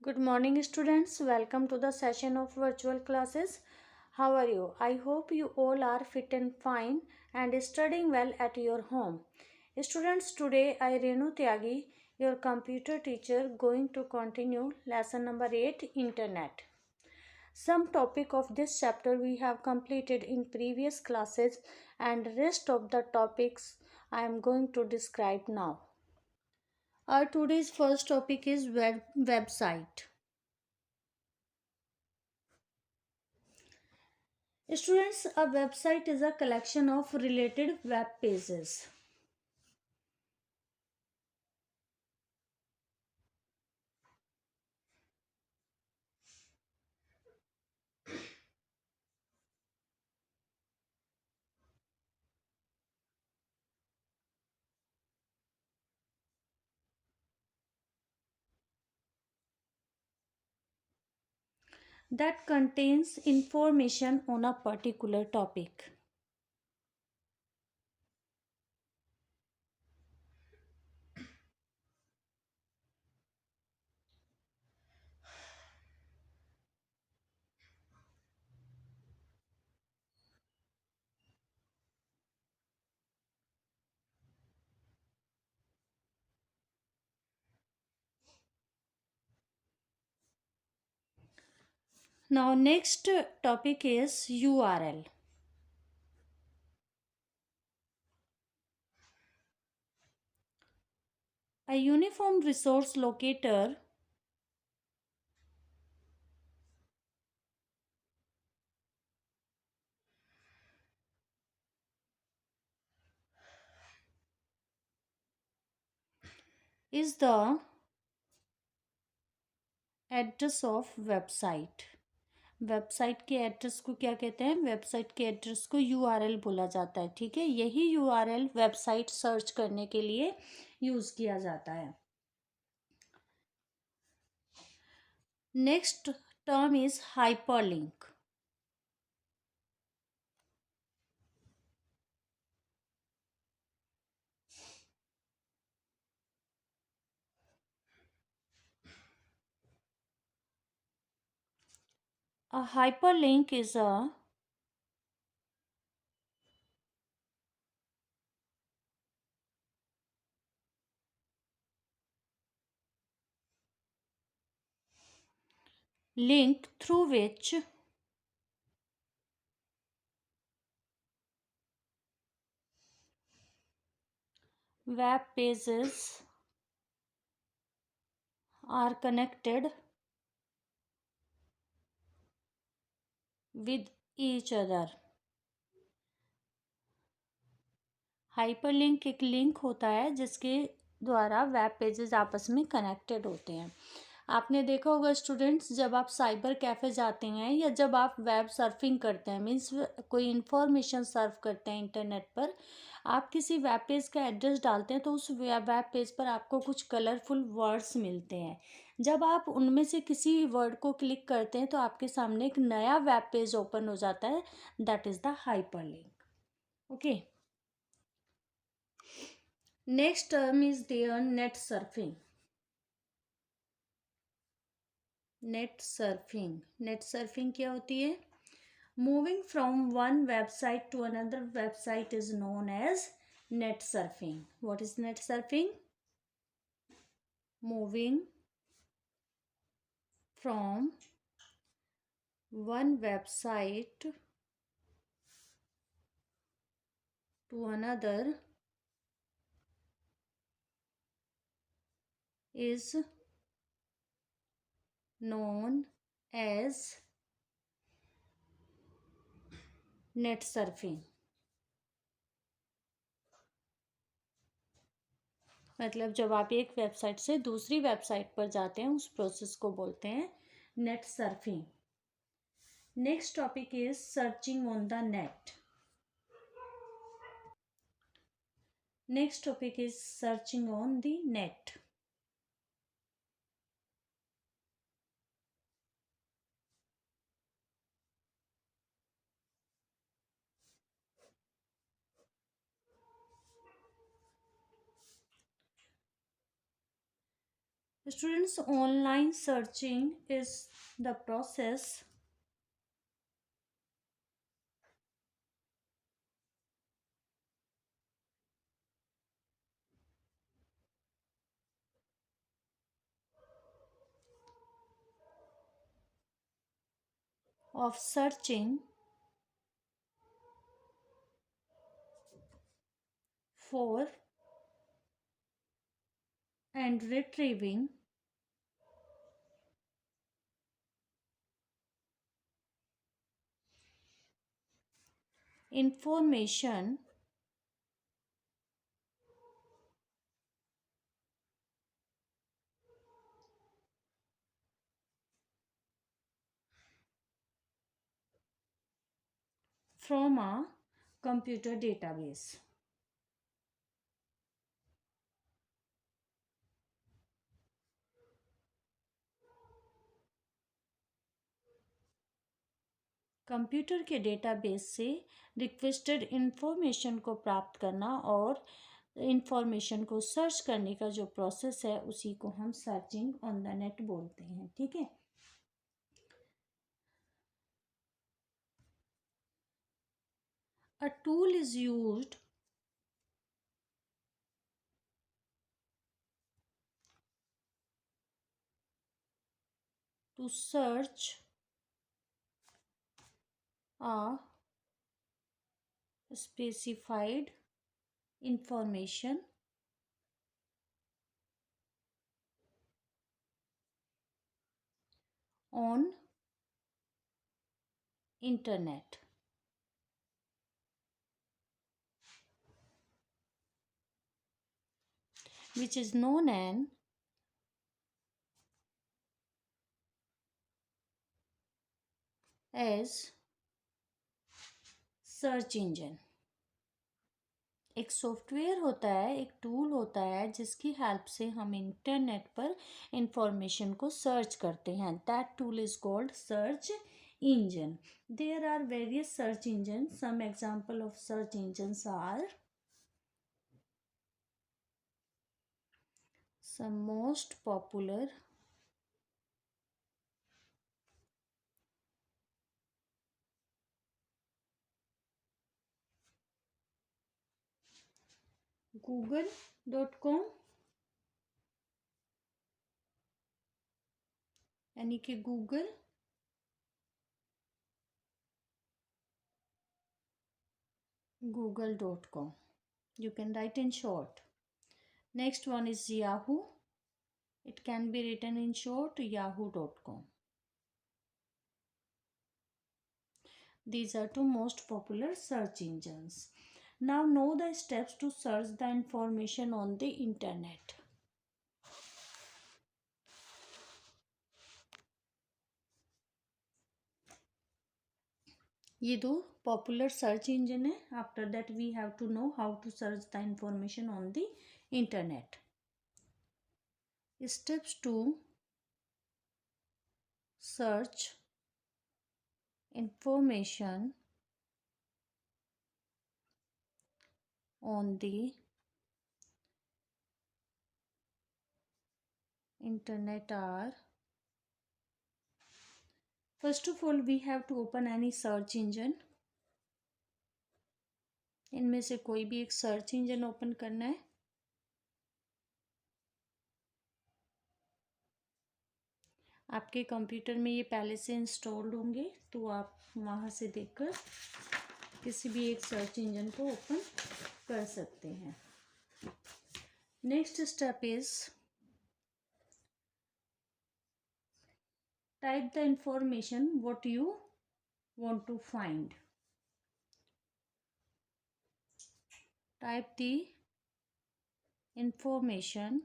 Good morning, students. Welcome to the session of virtual classes. How are you? I hope you all are fit and fine and studying well at your home. Students, today I, Renu Tyagi, your computer teacher, going to continue lesson number 8 Internet. Some topic of this chapter we have completed in previous classes and rest of the topics I am going to describe now. Our today's first topic is website. Students, a website is a collection of related web pages. That contains information on a particular topic. Now next topic is URL. A uniform resource locator is the address of website. Website के address को क्या कहते हैं? Website के address को URL बोला जाता है. ठीक है, यही यूआरएल वेबसाइट सर्च करने के लिए यूज किया जाता है. Next term is hyperlink. A hyperlink is a link through which web pages are connected with each other. Hyperlink एक लिंक होता है जिसके द्वारा वेब पेजेस आपस में कनेक्टेड होते हैं. आपने देखा होगा स्टूडेंट्स, जब आप साइबर कैफ़े जाते हैं या जब आप वेब सर्फिंग करते हैं, मीन्स कोई इन्फॉर्मेशन सर्व करते हैं इंटरनेट पर, आप किसी वेब पेज का एड्रेस डालते हैं तो उस वेब पेज पर आपको कुछ कलरफुल वर्ड्स मिलते हैं. जब आप उनमें से किसी वर्ड को क्लिक करते हैं तो आपके सामने एक नया वेब पेज ओपन हो जाता है. That is the hyperlink. Okay. Next term is there net surfing. Net surfing. Net surfing क्या होती है? Moving from one website to another website is known as net surfing. What is net surfing? Moving from one website to another is known as net surfing. मतलब जब आप एक website से दूसरी website पर जाते हैं उस प्रोसेस को बोलते हैं net surfing. Next topic is searching on the net. Next topic is searching on the net. Students, online searching is the process of searching for and retrieving information from a computer database. Computer के database से requested information को प्राप्त करना और information को search करने का जो प्रोसेस है उसी को हम सर्चिंग ऑन द नेट बोलते हैं। ठीक है। A tool is used to search a specified information on internet, which is known as search engine. एक सॉफ्टवेयर होता है, एक टूल होता है जिसकी हेल्प से हम इंटरनेट पर इंफॉर्मेशन को सर्च करते हैं। That tool is called search engine. There are various search engine. Some example of search engines are some most popular google.com यानी कि Google, google.com, you can write in short. Next one is Yahoo. It can be written in short yahoo.com. These are two most popular search engines. Now know the steps to search the information on the internet. ये दो popular search engine है. After that we have to know how to search the information on the internet. Steps to search information on the internet are: first of all we have to open any search engine. इनमें से कोई भी एक search engine open करना है. आपके computer में ये पहले से इंस्टॉल्ड होंगे तो आप वहाँ से देखकर किसी भी एक सर्च इंजन को ओपन कर सकते हैं. Next step is type the information what you want to find. Type the information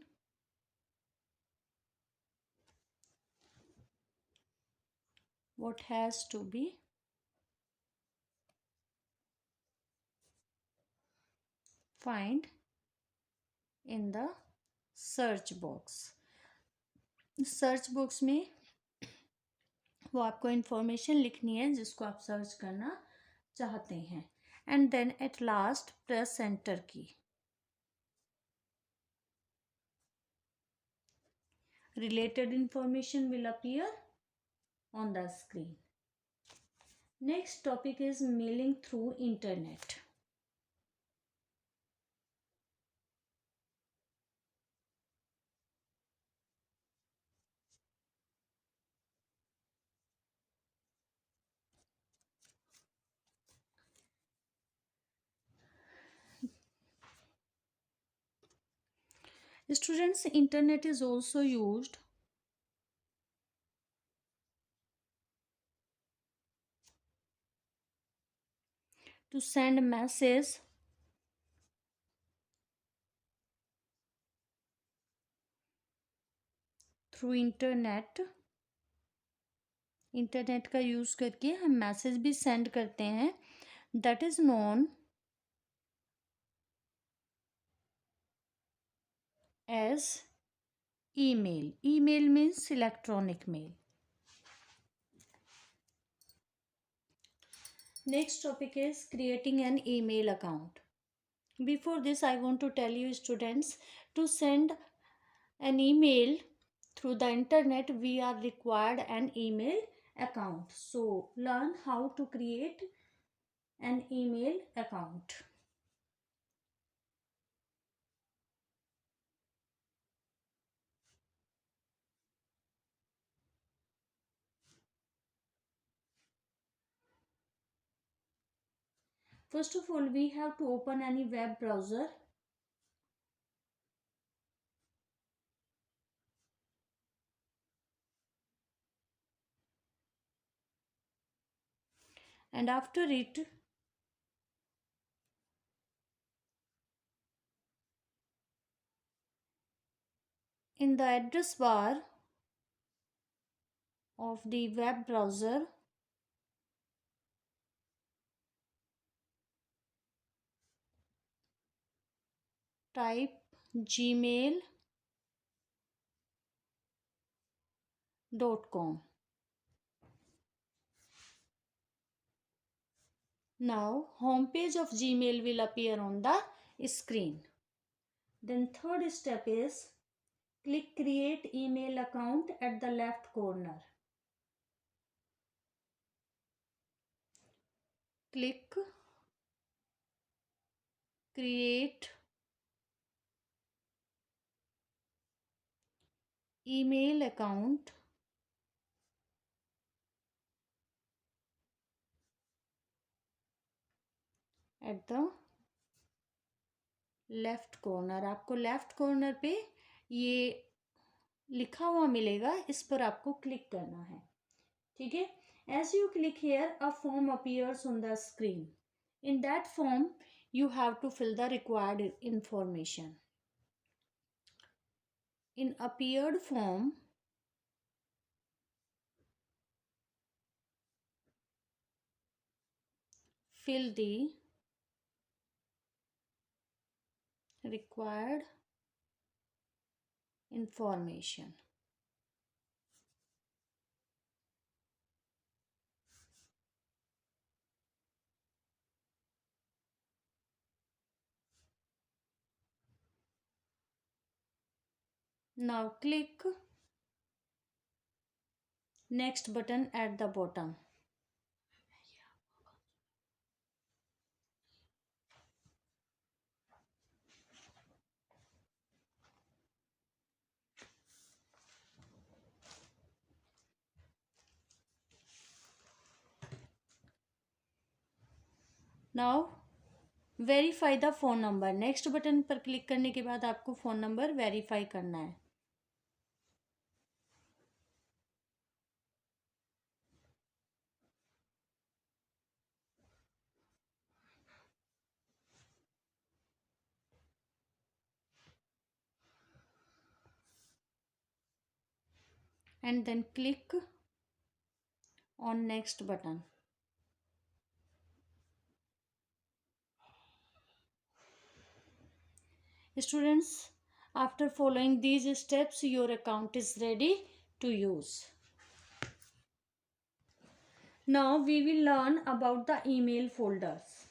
what has to be find in the search box. Search box में वो आपको इंफॉर्मेशन लिखनी है जिसको आप सर्च करना चाहते हैं. And then at last press enter key. Related information will appear on the screen. Next topic is mailing through internet. Students, internet is also used to send messages through internet. Internet का use करके हम message भी send करते हैं. That is known as email. Email means electronic mail. Next topic is creating an email account. Before this, I want to tell you students, to send an email through the internet, we are required an email account. So learn how to create an email account. First of all, we have to open any web browser. And after it, in the address bar of the web browser, type gmail.com. Now, homepage of Gmail will appear on the screen. Then third step is click create email account at the left corner. Click create email account at the left corner. आपको left corner पे ये लिखा हुआ मिलेगा, इस पर आपको click करना है. ठीक है. As you click here, a form appears on the screen. In that form you have to fill the required information. In appeared form, fill the required information. Now click next button at the bottom. Now verify the phone number. Next button पर click करने के बाद आपको phone number verify करना है. And then click on next button. Students, after following these steps, your account is ready to use. Now we will learn about the email folders.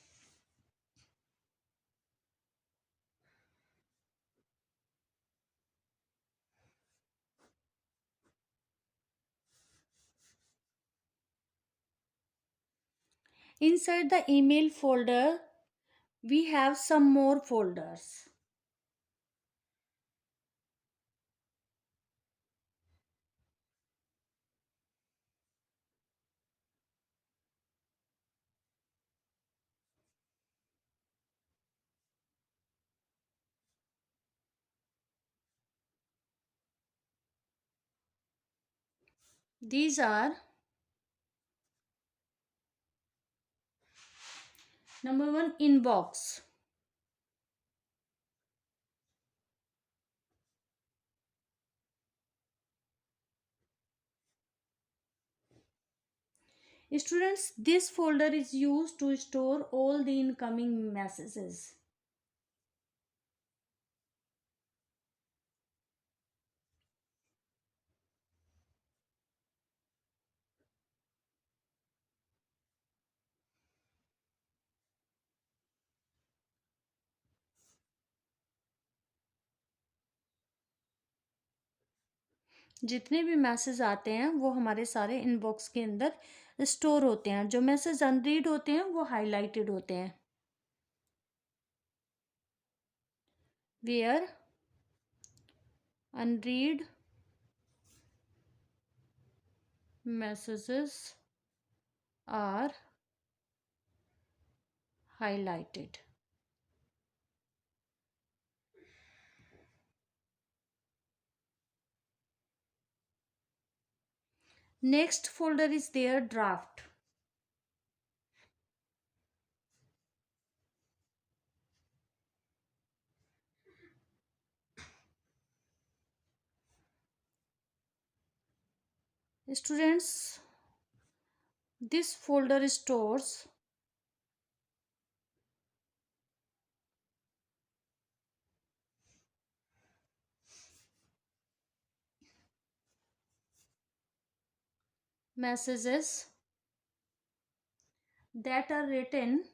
Inside the email folder, we have some more folders. These are number one, inbox. Students, this folder is used to store all the incoming messages. जितने भी message आते हैं वो हमारे सारे inbox के अंदर store होते हैं. जो मैसेज अनरीड होते हैं वो हाईलाइटेड होते हैं. Where unread messages are highlighted. Next folder is their draft. Students, this folder stores messages that are written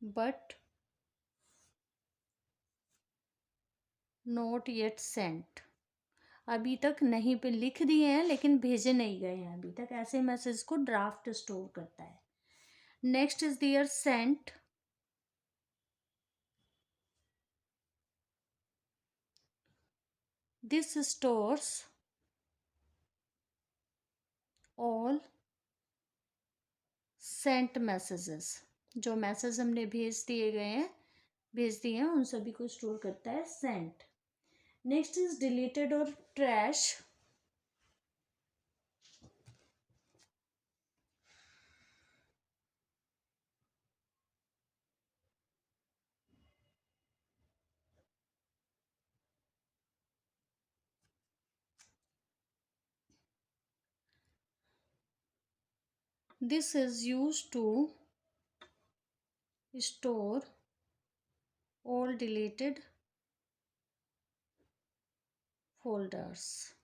but not yet sent. अभी तक नहीं पे लिख दिए हैं लेकिन भेजे नहीं गए हैं अभी तक. ऐसे मैसेज को ड्राफ्ट स्टोर करता है. Next is there sent. This stores all sent messages. जो मैसेज हमने भेज दिए हैं उन सभी को स्टोर करता है सेंट. नेक्स्ट इज डिलीटेड और trash. This is used to store all deleted folders.